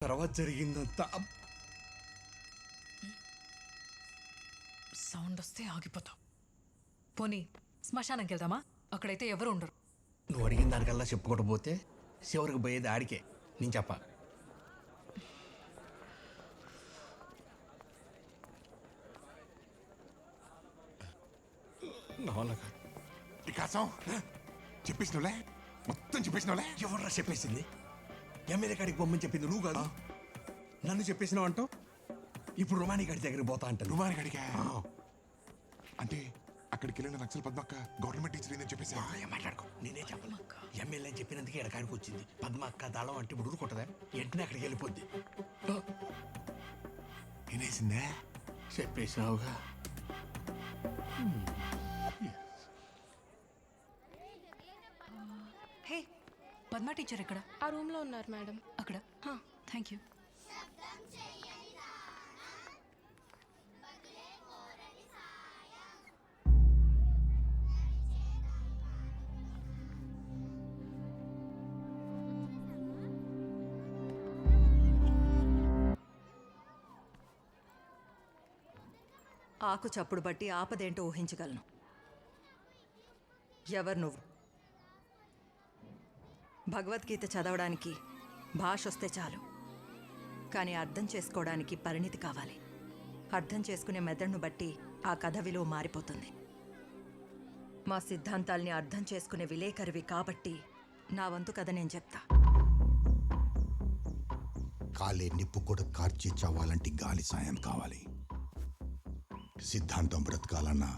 తర్వాత జరిగిందంతా సౌండ్ వస్తే ఆగిపోతావు. పోనీ శ్మశానంకి వెళ్దామా? అక్కడైతే ఎవరు ఉండరు. నువ్వు అడిగిన దానికల్లా చెప్పుకోకపోతే చివరికి పోయేది ఆడికే. నేను చెప్ప వికాసం చెప్పేసినోలే, మొత్తం చెప్పేసినోలే. ఎవర్రా చెప్పేసింది? ఎమ్మెల్యే కాడికి పొమ్మని చెప్పింది నువ్వు కాదు. నన్ను చెప్పేసినావు అంటావు. ఇప్పుడు రుమాని గారి దగ్గరికి పోతా అంటాను. రుమాని గడిగా అంటే అక్కడికి వెళ్ళిన నక్సల్ పద్మక్క గవర్నమెంట్ టీచర్ ఏందని చెప్పేసి మాట్లాడుకో. నేనే చెప్పను. ఎమ్మెల్యే అని చెప్పినందుకే ఎడకాడికి వచ్చింది. పద్మక్క దాళం అంటే ఇప్పుడు ఊరుకుంటుందా? వెంటనే అక్కడికి వెళ్ళిపోద్ది. వినేసిందే చెప్పేసినావుగా. హే, పద్మా టీచర్ ఎక్కడ? ఆ రూమ్లో ఉన్నారు మేడం. అక్కడ. Thank you. ఆకు చప్పుడు బట్టి ఆపదేంటో ఊహించగలను. ఎవరు నువ్వు? భగవద్గీత చదవడానికి భాష వస్తే చాలు, కానీ అర్థం చేసుకోవడానికి పరిణితి కావాలి. అర్థం చేసుకునే మెదడును బట్టి ఆ కథ విలువ మారిపోతుంది. మా సిద్ధాంతాల్ని అర్థం చేసుకునే విలేకరివి కాబట్టి నా వంతు కథ నేను చెప్తా. కాలే నిప్పు కూడా కార్చి చావాలంటే గాలి సాయం కావాలి. సిద్ధాంతం బ్రతకాలన్నా,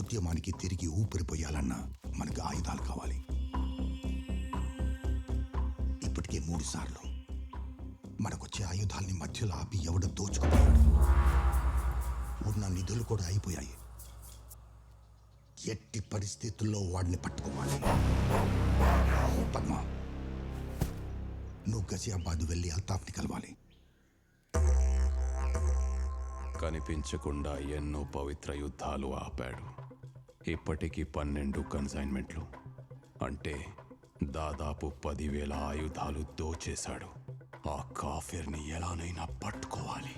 ఉద్యమానికి తిరిగి ఊపిరిపోయాలన్నా మనకు ఆయుధాలు కావాలి. ఇప్పటికే 3 సార్లు మనకొచ్చే ఆయుధాల్ని మధ్యలో ఆపి ఎవడ దోచుకుపోయాడు. ఉన్న నిధులు కూడా అయిపోయాయి. ఎట్టి పరిస్థితుల్లో వాడిని పట్టుకోవాలి. పద్మ, నువ్వు గజియాబాద్ వెళ్ళి అల్తాఫ్ని కలవాలి. కనిపించకుండా ఎన్నో పవిత్ర యుద్ధాలు ఆపాడు. ఇప్పటికీ 12 కన్సైన్మెంట్లు, అంటే దాదాపు 10,000 ఆయుధాలు దోచేశాడు. ఆ కాఫీర్ని ఎలానైనా పట్టుకోవాలి.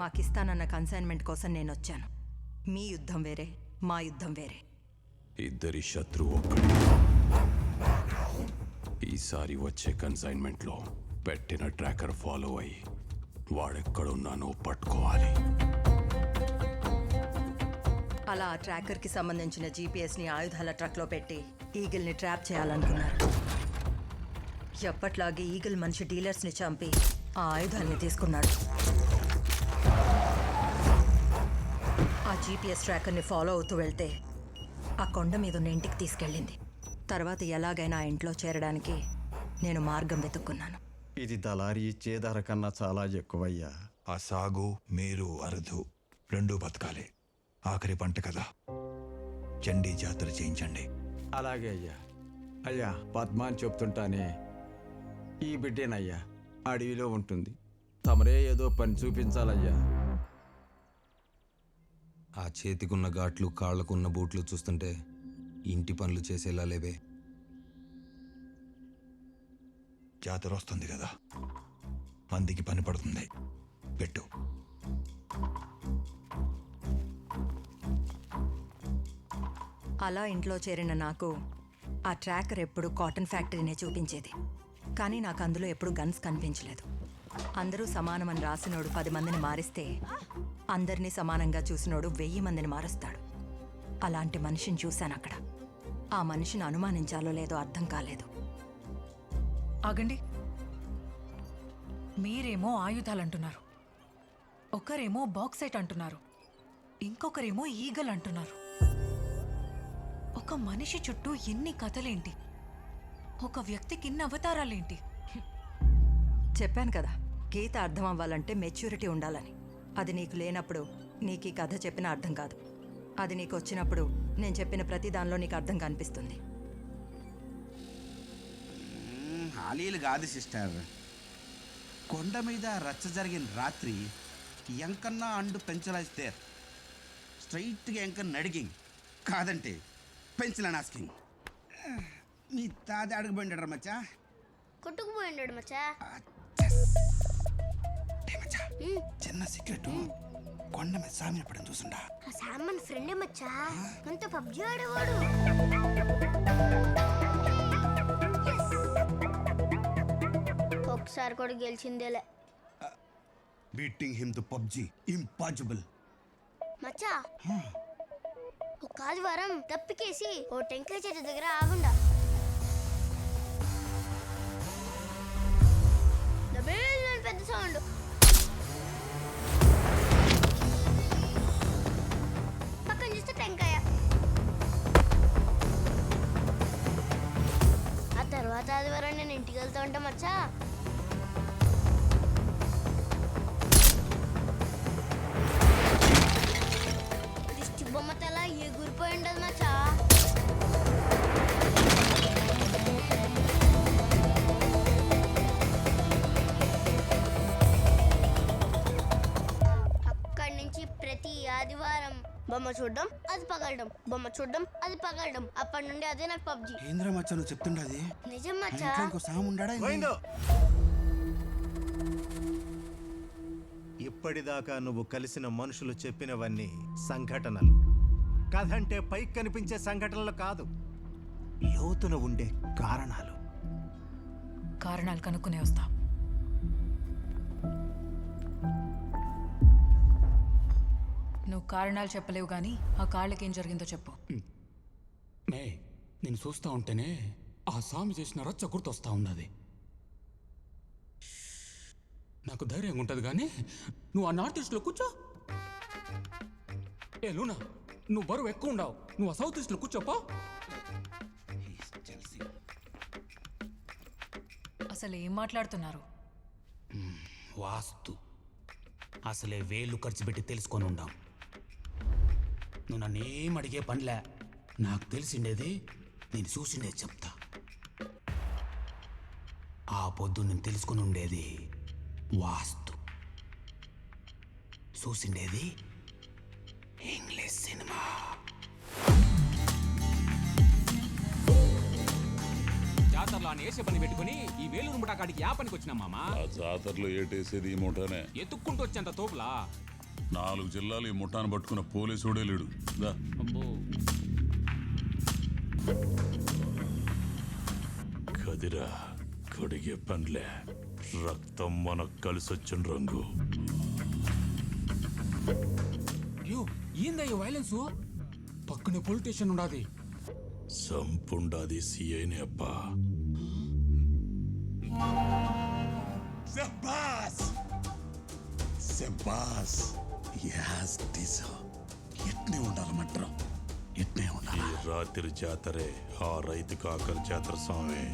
మాకిస్తానన్న కన్సైన్మెంట్ కోసం నేనొచ్చాను. మీ యుద్ధం వేరే, మా యుద్ధం వేరే. ఇద్దరి శత్రువు ఒక్కడే. ఈసారి వచ్చే కన్సైన్మెంట్లో పెట్టిన ట్రాకర్ ఫాలో అయ్యి వాడెక్కడున్నానో పట్టుకోవాలి. అలా ఆ ట్రాకర్కి సంబంధించిన జీపీఎస్ని ఆయుధాల ట్రక్లో పెట్టి ఈగిల్ని ట్రాప్ చేయాలనుకున్నారు. ఎప్పట్లాగే ఈగిల్ మనిషి డీలర్స్ని చంపి ఆ ఆయుధాల్ని తీసుకున్నాడు. ఆ జీపీఎస్ ట్రాకర్ని ఫాలో అవుతూ వెళ్తే ఆ కొండ మీద ఉన్న ఇంటికి తీసుకెళ్ళింది. తర్వాత ఎలాగైనా ఆ ఇంట్లో చేరడానికి నేను మార్గం వెతుక్కున్నాను. ఇది దళారీ ఇచ్చే ధర కన్నా చాలా ఎక్కువయ్యా. ఆ సాగు, మీరు, అరుదు 2 బతకాలి. ఆఖరి పంట కదా, చండీ జాతర చేయించండి. అలాగే అయ్యా. అయ్యా, పద్మ అని చెప్తుంటానే, ఈ బిడ్డేనయ్యా అడవిలో ఉంటుంది. తమరే ఏదో పని చూపించాలయ్యా. ఆ చేతికున్న ఘాట్లు, కాళ్లకున్న బూట్లు చూస్తుంటే ఇంటి పనులు చేసేలా లేవే. జాతర వస్తుంది కదా, మందికి పని పడుతుంది. పెట్టు. అలా ఇంట్లో చేరిన నాకు ఆ ట్రాకర్ ఎప్పుడు కాటన్ ఫ్యాక్టరీనే చూపించేది. కానీ నాకు అందులో ఎప్పుడు గన్స్ కనిపించలేదు. అందరూ సమానమని రాసినోడు 10 మందిని మారిస్తే, అందరినీ సమానంగా చూసినోడు 1000 మందిని మారుస్తాడు. అలాంటి మనిషిని చూశాను అక్కడ. ఆ మనిషిని అనుమానించాలో లేదో అర్థం కాలేదు. ఆగండి. మీరేమో ఆయుధాలు అంటున్నారు, ఒకరేమో బాక్సైట్ అంటున్నారు, ఇంకొకరేమో ఈగల్ అంటున్నారు. ఒక మనిషి చుట్టూ ఎన్ని కథలేంటి? ఒక వ్యక్తికి ఇన్ని అవతారాలేంటి? చెప్పాను కదా, గీత అర్థం అవ్వాలంటే మెచ్యూరిటీ ఉండాలని. అది నీకు లేనప్పుడు నీకు ఈ కథ చెప్పిన అర్థం కాదు. అది నీకు వచ్చినప్పుడు నేను చెప్పిన ప్రతి దానిలో నీకు అర్థం కనిపిస్తుంది. హాలీలు కాదు సిస్టర్. కొండ మీద రచ్చ జరిగిన రాత్రి ఎంకన్నా అండు పెంచలాయిస్తే స్ట్రైట్గా ఎంకన్నా అడిగింగ్, కాదంటే పెంచలని ఆస్కింగ్. మీ తాత అడగబోయిండాడు మచ్చా. కొట్టుకుపోయిండాడు మచ్చా. చెస్ చెప్పనా సీక్రెట్ కొండ మీద సామిన పడని చూసుండా ఆ శామ్ మన ఫ్రెండే మచ్చా మనతో పబ్జి ఆడేవాడు ఒకసారి కూడా గెలిచిందేలే beating him to PUBG impossible మచ్చా ఒక ఆదివారం తప్పికేసి ఓ టెంకాయ చెట్టు దగ్గర ఆగుండా దబేల్ పెద్ద సౌండ్ పక్కన చూస్తే టెంకాయ ఆ తర్వాత ఆదివారం నేను ఇంటికి వెళ్తా ఉంటా మచ్చా దిష్టి బొమ్మ తల ఎగురిపోయి ఉండదు మచ్చా అక్కడి నుంచి ప్రతి ఆదివారం బొమ్మ చూడడం అది పగలడం బొమ్మ చూడడం అది పగలడం అప్పటి నుండి అదే నాకు పబ్జి ఏంద్రా మచ్చా నువ్వు చెప్తుండది నిజం మచ్చా ఇంకో సాము ఉండాడా ఇప్పటిదాకా నువ్వు కలిసిన మనుషులు చెప్పినవన్నీ సంఘటనలు కథ అంటే పైకి కనిపించే సంఘటనలు కాదు లోతున ఉండే కారణాలు కారణాలు కనుక్కునే వస్తా నువ్వు కారణాలు చెప్పలేవు కానీ ఆ కాళ్ళకి ఏం జరిగిందో చెప్పు మే నేను చూస్తా ఉంటేనే ఆ స్వామి చేసిన రచ్చ గుర్తొస్తా ఉన్నది నాకు ధైర్యంగా ఉంటుంది కానీ నువ్వు ఆ నార్త్ ఈస్ట్లో కూర్చో ఏ లూనా నువ్వు బరువు ఎక్కువ ఉండవు నువ్వు ఆ సౌత్ ఈస్ట్లో కూర్చోపో అసలు ఏం మాట్లాడుతున్నారు వాస్తు అసలే వేలు ఖర్చు పెట్టి తెలుసుకొని ఉండాం నువ్వు నన్నేం అడిగే పనిలే నాకు తెలిసిండేది నేను చూసిండేది చెప్తా ఆ పొద్దు నేను తెలుసుకొని ఉండేది వాస్తు చూసిండేది ఇంగ్లీష్ సినిమా జాతరలో అని వేసే పని పెట్టుకుని ఈ వేలూరు ముఠా కాడికి యా పనికి వచ్చినా మామా ఆ జాతరలో ఏటేసేది ఈ ముఠానే ఎత్తుక్కుంటూ వచ్చేంత తోపులా 4 జిల్లాలు ఈ ముఠాను పట్టుకున్న పోలీసుడే లేడు దా అబ్బో కదిరా కడిగే పనిలే రక్తం మనకు కలిసొచ్చిన రంగు అయ్యో ఏందయ్యో వైలెన్స్ పక్కనే పోలీస్ స్టేషన్ ఉండాది సంపుండాది సిఐనే అబ్బా శబాస్ శబాస్ యాస్ దిశ ఎట్నే ఉండాలి మంత్రం ఎట్నే ఉండాలి ఈ రాత్రి జాతరే ఆ రైతు కాకర జాతర స్వామి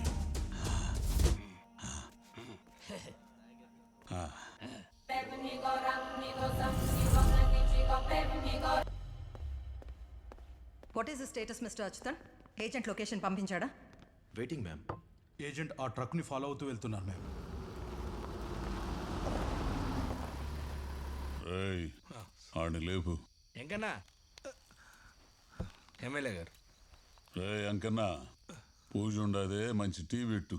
what is the status mister Achyutan agent location పంపించాడా వెయిటింగ్ మ్యామ్ ఏజెంట్ ఆ ట్రక్ని ఫాలో అవుతూ వెళ్తున్నారు మేము ఏయ్ ఆడిని లేపు ఎంకన్నా ఎమ్మెల్యే గారు రే అంకన్నా పూజ ఉండదే మంచి టీ పెట్టు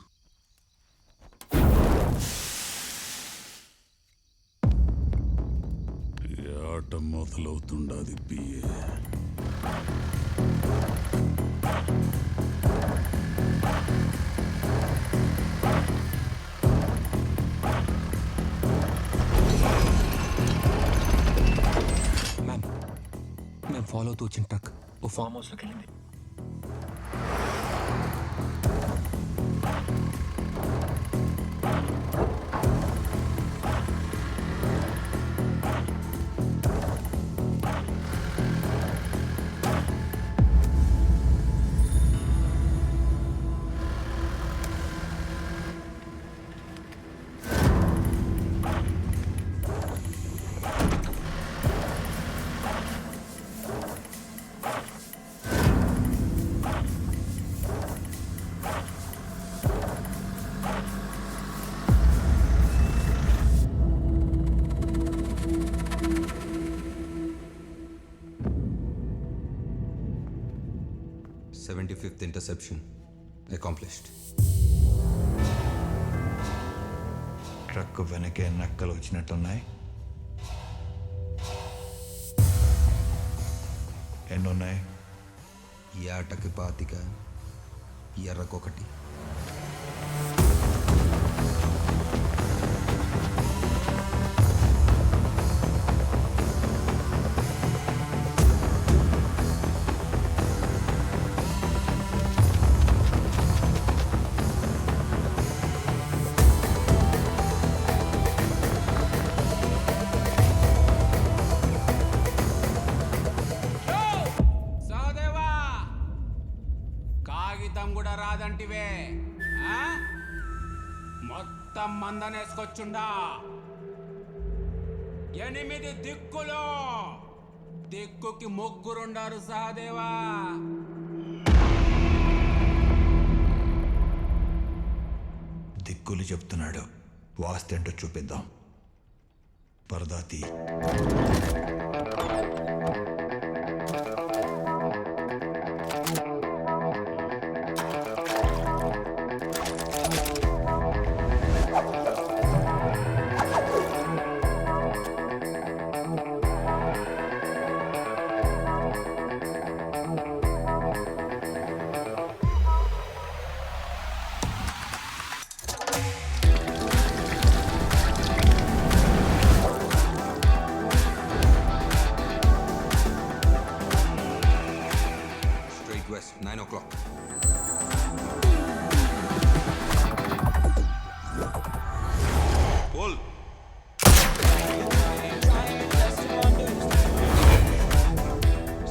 ఈ ఆట మొదలవుతుండాది పిఏ మ్యామ్ మేము ఫాలో అవుతూ వచ్చిన ట్రక్ ఓ ఫామ్ హౌస్లోకి వెళ్ళింది th interception accomplished. ట్రక్ వెనకే నక్కలు వచ్చినట్టున్నాయి. ఎన్నున్నాయి? ఏటకి 25, ఎర్రకొకటి. సహదేవా, కాగితం కూడా రాదంటివే ఆ? మొత్తం మందనేసుకొచ్చుండా. 8 దిక్కులు, దిక్కుకి 3 సహదేవా. దిక్కులు చెప్తున్నాడు, వాస్తేంటో చూపిద్దాం. పరదాతి Straight west, 9 o'clock. Pull.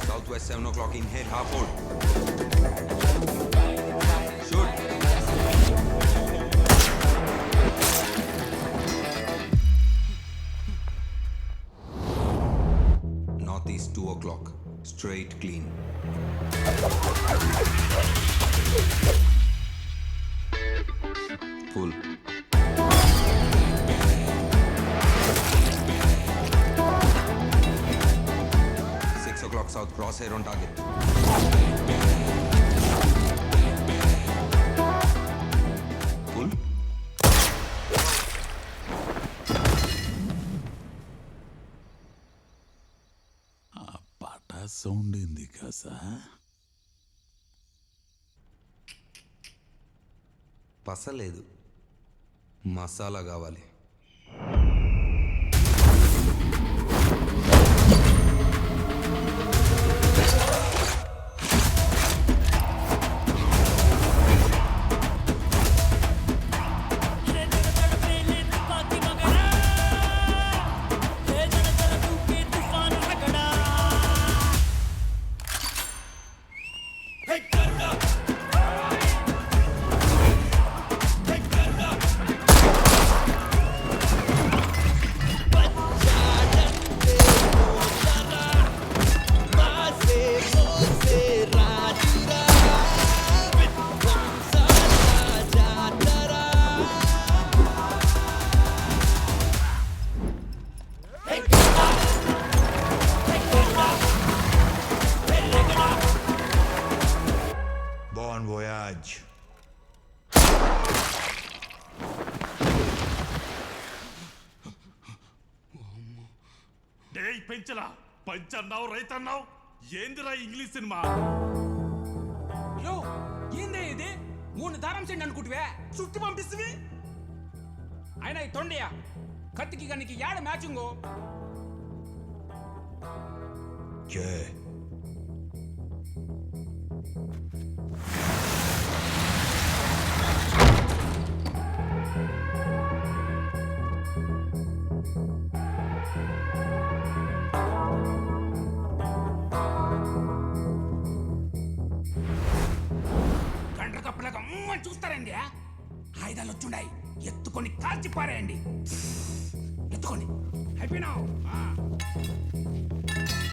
Southwest, 7 o'clock, inhale, half hold. Shoot. Northeast, 2 o'clock, straight, clean. Pull. 6 o'clock south, crosshair on target. Pull. పటా సౌండ్ ఏంది కాసా? పసలేదు, మసాలా కావాలి. Bon voyage. డే పెంచలా పంచన్నావు రైతన్నావు ఏందిరా ఇంగ్లీష్ సినిమా? యో, ఏందే ఇది? 3 దారం చెండి అనుకుంటువే చుట్టి పంపిస్తువి. అయినా ఈ తొండయా కత్తికి గనికి ఏడ మ్యాచింగు? Jay. గంట కప్పలాగా చూస్తారండి. ఆయుధాలు వచ్చుండాయి, ఎత్తుకొని కాల్చి పారేయండి. ఎత్తుకోండి, అయిపోయినావు.